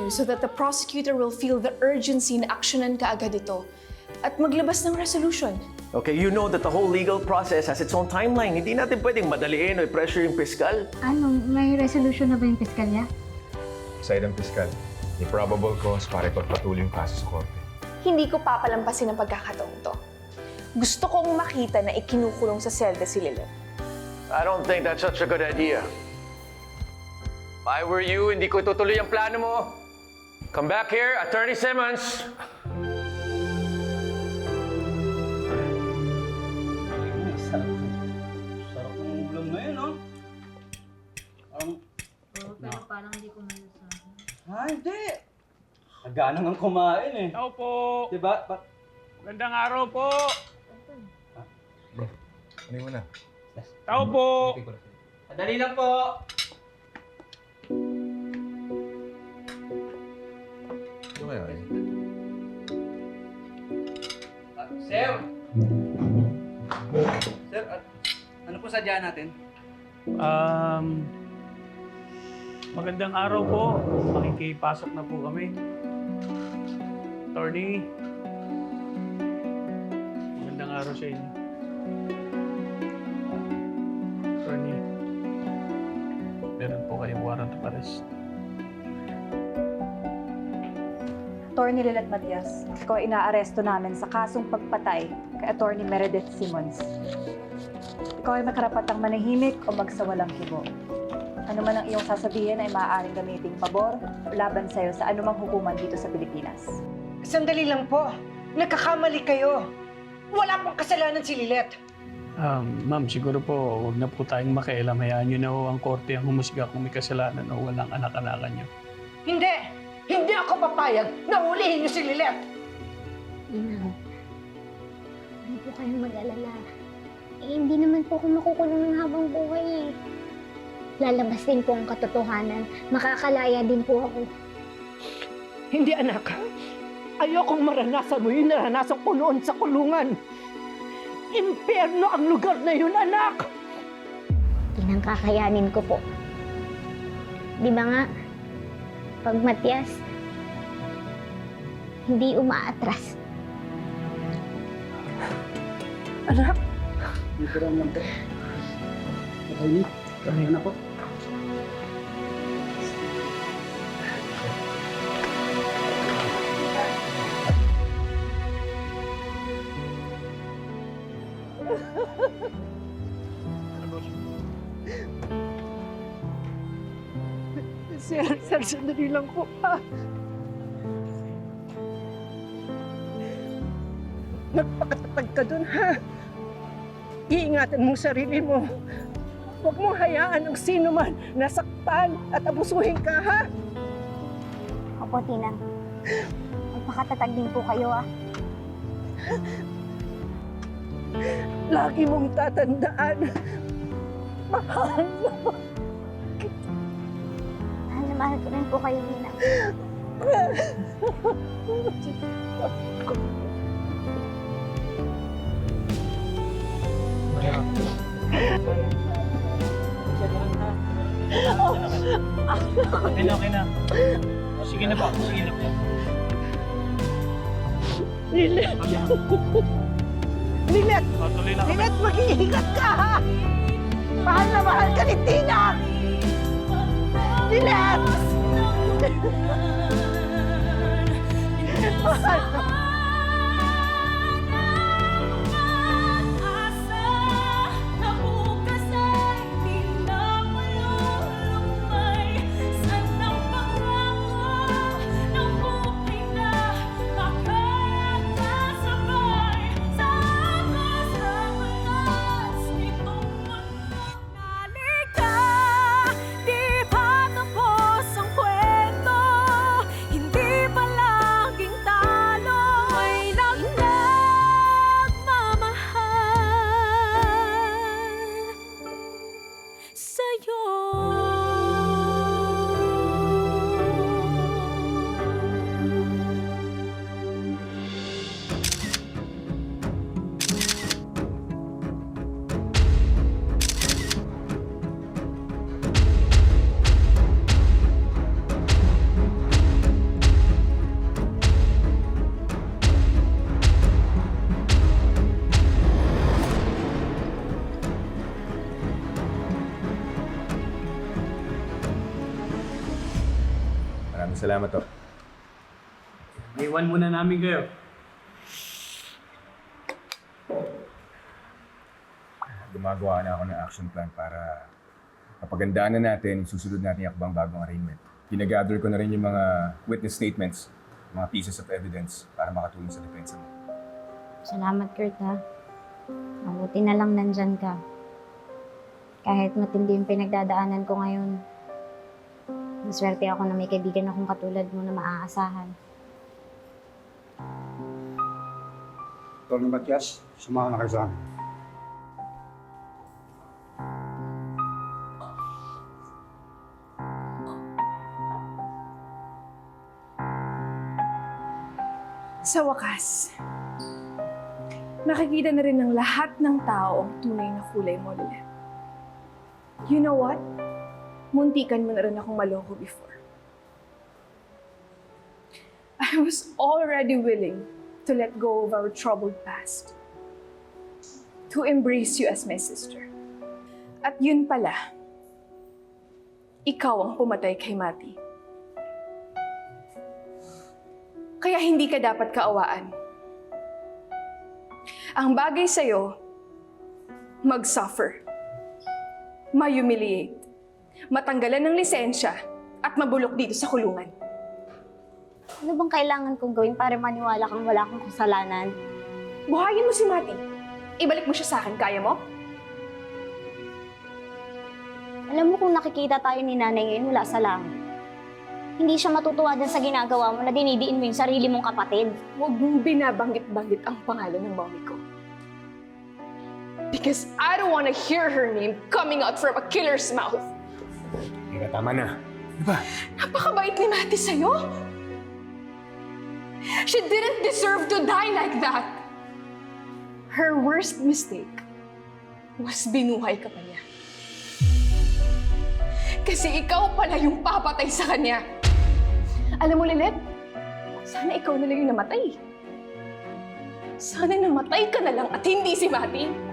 so that the prosecutor will feel the urgency na aksyonan kaagad ito at maglabas ng resolution. Okay, you know that the whole legal process has its own timeline. Hindi natin pwedeng madaliin o i-pressure yung piskal. Ano, may resolution na ba yung piskalya? Side ng piskal, may probable cause para ipagpatuloy yung kaso sa korte. Hindi ko papalampasin ang pagkakataon to. Gusto kong makita na ikinukulong sa selda si Lilith. I don't think that's such a good idea. If I were you, hindi ko tutuloy ang plano mo. Come back here, Attorney Simmons. Sarap ng ulam na yun, no? Pero parang hindi ko malasabi. Hindi. Nagana nang kumain eh. Tao po! Diba? Magandang araw po! Bro, ano mo na? Tao po! Madali lang po. Ano kaya eh? Sir! Sir, ano po sadya natin? Magandang araw po. Makikipasok na po kami. Attorney. Magandang araw sa inyo. Attorney. Meron po kayong warrant of arrest. Attorney Lilith Matias, ikaw ay inaaresto namin sa kasong pagpatay kay Attorney Meredith Simmons. Ikaw ay makarapatang manahimik o magsawalang hibo. Ano man ang iyong sasabihin ay maaaring gamiting pabor o laban sa'yo sa anumang hukuman dito sa Pilipinas. Sandali lang po. Nagkakamali kayo. Wala pong kasalanan si Lilith. Ma'am, siguro po, huwag na po tayong makialam. Hayaan nyo na ho ang korte ang humusga kung may kasalanan o walang anak-anakan nyo. Hindi! Hindi ako papayag na hulihin niyo si Lilith! Inang, huwag po kayong mag-alala. Hindi naman po ako makukulong ng habang buhay eh. Lalabas din po ang katotohanan. Makakalaya din po ako. Hindi, anak. Ayokong maranasan mo yung naranasan ko noon sa kulungan. Impyerno ang lugar na yun, anak! Inang, kakayanin ko po. Di ba nga, pag Matias, hindi umaatras. Anak! Dito lang po. Okay, kami na po. Sir, sandali lang po. Magpakatatag ka dun, ha? Iingatan mo sarili mo. Huwag mong hayaan ang sino man nasaktan at abusuhin ka, ha? Opo, Tinang. Magpakatatag din po kayo ah. Lagi mong tatandaan. Mahal na Mahal na mahal ko rin po kayo, Tinang. Okay na. Sige na po. Sige na po. Lilith! Lilith! Tuloy na kami. Lilith, mag-iingat ka, ha? Mahal na mahal ka ni Tina! Lilith! Mahal na Maraming salamat to. Iwan muna namin kayo. Gumagawa na ako ng action plan para mapagandaan na natin, susunod natin yung akbang bagong arraignment. Ginagather ko na rin yung mga witness statements, mga pieces of evidence para makatulong sa depensa mo. Salamat, Kurt, ha. Mabuti na lang nandyan ka. Kahit matindi yung pinagdadaanan ko ngayon, maswerte ako na may kaibigan akong katulad mo na maaasahan. Atty. Matias, sumama na kayo sa amin. Sa wakas, nakikita na rin ng lahat ng tao ang tunay na kulay mo, Lilith. You know what? Muntikan mo na rin akong maloko before. I was already willing to let go of our troubled past. To embrace you as my sister. At yun pala, ikaw ang pumatay kay Mati. Kaya hindi ka dapat kaawaan. Ang bagay sa'yo, mag-suffer, ma-humiliate, matanggalan ng lisensya, at mabulok dito sa kulungan. Ano bang kailangan kong gawin para maniwala kang wala akong kasalanan? Buhayin mo si Mati. Ibalik mo siya sa akin. Kaya mo? Alam mo kung nakikita tayo ni nanay ngayon wala sa langit. Hindi siya matutuwa din sa ginagawa mo na dinidiin mo yung sarili mong kapatid. Huwag mong binabanggit-banggit ang pangalan ng mommy ko. Because I don't want to hear her name coming out from a killer's mouth. Teka, tama na. Diba? Napakabait ni Mati sa'yo. She didn't deserve to die like that. Her worst mistake was binuhay ka pa niya. Kasi ikaw pala yung papatay sa kanya. Alam mo, Lilith, sana ikaw na lang yung namatay. Sana namatay ka na lang at hindi si Mati.